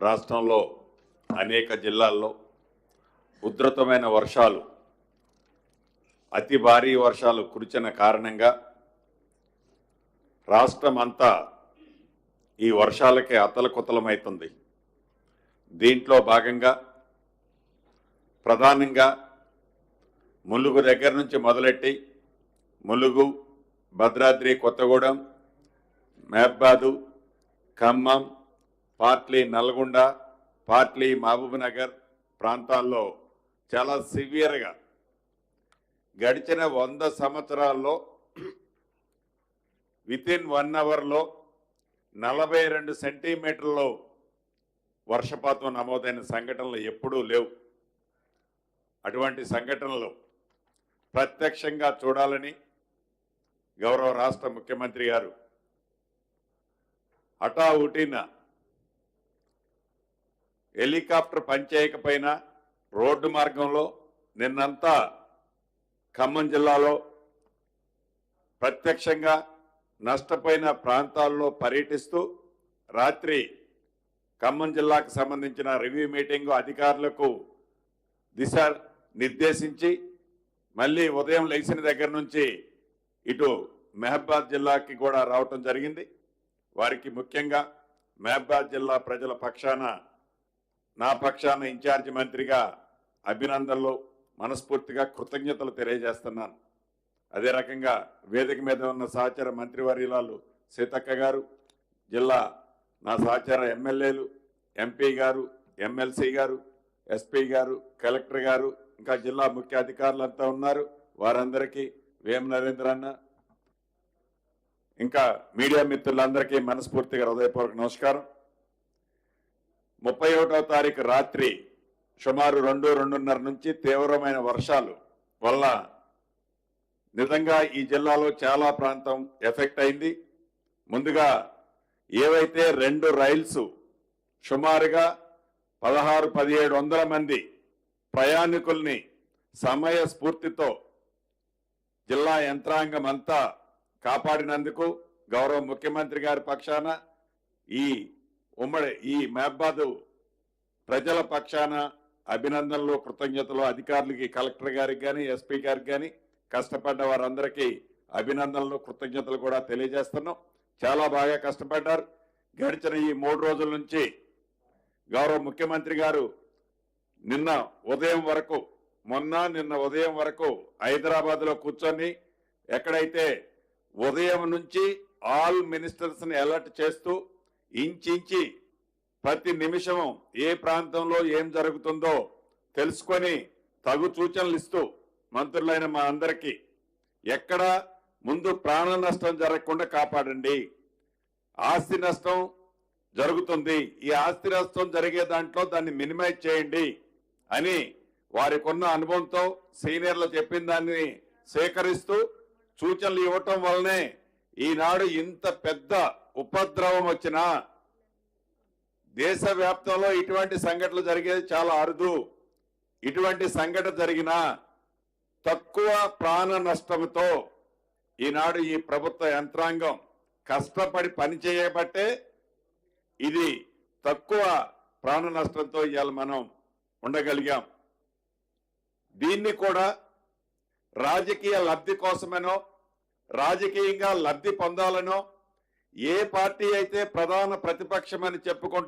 రాష్ట్రంలో అనేక జిల్లాల్లో ఉధృతమైన వర్షాలు, అతి భారీ వర్షాలు కురిసిన కారణంగా రాష్ట్రమంతా ఈ వర్షాలకే అతలకుతలమవుతుంది. దీంట్లో భాగంగా ప్రధానంగా ములుగు దగ్గర నుంచి మొదలెట్టి ములుగు, భద్రాద్రి కొత్తగూడెం, మహబాదు, ఖమ్మం, పాట్లీ నల్గొండ, పాట్లీ మహబూబ్నగర్ ప్రాంతాల్లో చాలా సివియర్గా గడిచిన 100 సంవత్సరాల్లో వితిన్ 1 అవర్లో 42 సెంటీమీటర్లు వర్షపాతం నమోదైన సంఘటనలు ఎప్పుడూ లేవు. అటువంటి సంఘటనలు ప్రత్యక్షంగా చూడాలని గౌరవ రాష్ట్ర ముఖ్యమంత్రి గారు హఠావుటిన హెలికాప్టర్ పనిచేయకపోయినా రోడ్డు మార్గంలో నిన్నంతా ఖమ్మం జిల్లాలో ప్రత్యక్షంగా నష్టపోయిన ప్రాంతాల్లో పర్యటిస్తూ రాత్రి ఖమ్మం జిల్లాకు సంబంధించిన రివ్యూ మీటింగు అధికారులకు దిశ నిర్దేశించి మళ్ళీ ఉదయం లేచిన దగ్గర నుంచి ఇటు మహబాద్ జిల్లాకి కూడా రావటం జరిగింది. వారికి ముఖ్యంగా మహబాద్ జిల్లా ప్రజల పక్షాన, నా పక్షాన ఇన్ఛార్జి మంత్రిగా అభినందనలు, మనస్ఫూర్తిగా కృతజ్ఞతలు తెలియజేస్తున్నాను. అదే రకంగా వేదిక మీద ఉన్న సహచార మంత్రివర్యులాలు సీతక్క గారు, జిల్లా నా సహచార ఎమ్మెల్యేలు, ఎంపీ గారు, ఎమ్మెల్సీ గారు, ఎస్పీ గారు, కలెక్టర్ గారు, ఇంకా జిల్లా ముఖ్య అధికారులంతా ఉన్నారు. వారందరికీ వేమ నరేంద్ర అన్న, ఇంకా మీడియా మిత్రులందరికీ మనస్ఫూర్తిగా హృదయపూర్వక నమస్కారం. 31వ తారీఖు రాత్రి సుమారు 2-2:30 నుంచి తీవ్రమైన వర్షాలు వల్ల నిజంగా ఈ జిల్లాలో చాలా ప్రాంతం ఎఫెక్ట్ అయింది. ముందుగా ఏవైతే 2 రైల్స్ సుమారుగా 1600-1700 మంది ప్రయాణికుల్ని సమయస్ఫూర్తితో జిల్లా యంత్రాంగం అంతా కాపాడినందుకు గౌరవ ముఖ్యమంత్రి గారి పక్షాన, ఈ మహబాదు ప్రజల పక్షాన అభినందనలు, కృతజ్ఞతలు. అధికారులకి, కలెక్టర్ గారికి కానీ, ఎస్పీ గారికి కానీ, కష్టపడ్డ వారందరికీ అభినందనలు, కృతజ్ఞతలు కూడా తెలియజేస్తున్నాం. చాలా బాగా కష్టపడ్డారు. గడిచిన ఈ 3 రోజుల నుంచి గౌరవ ముఖ్యమంత్రి గారు నిన్న ఉదయం వరకు హైదరాబాద్లో కూర్చొని ఎక్కడైతే ఉదయం నుంచి ఆల్ మినిస్టర్స్ ని అలర్ట్ చేస్తూ ఇంచి ప్రతి నిమిషం ఏ ప్రాంతంలో ఏం జరుగుతుందో తెలుసుకొని తగు సూచనలు ఇస్తూ మంత్రులైన మా అందరికీ ఎక్కడ ముందు ప్రాణ నష్టం జరగకుండా కాపాడండి, ఆస్తి నష్టం జరుగుతుంది, ఈ ఆస్తి నష్టం జరిగే దాంట్లో దాన్ని మినిమైజ్ చేయండి అని వారికున్న అనుభవంతో సీనియర్లు చెప్పిన దాన్ని సేకరిస్తూ సూచనలు ఇవ్వటం వల్లనే ఈనాడు ఇంత పెద్ద ఉపద్రవం వచ్చినా దేశవ్యాప్తంలో ఇటువంటి సంఘటనలు జరిగేది చాలా అరుదు. ఇటువంటి సంఘటన జరిగినా తక్కువ ప్రాణ నష్టంతో ఈనాడు ఈ ప్రభుత్వ యంత్రాంగం కష్టపడి పనిచేయబట్టే ఇది తక్కువ ప్రాణ నష్టంతో ఇవాళ మనం ఉండగలిగాం. దీన్ని కూడా రాజకీయ లబ్ధి కోసమనో, రాజకీయంగా లబ్ధి పొందాలనో, ఏ పార్టీ అయితే ప్రధాన ప్రతిపక్షమని చెప్పుకుంటున్న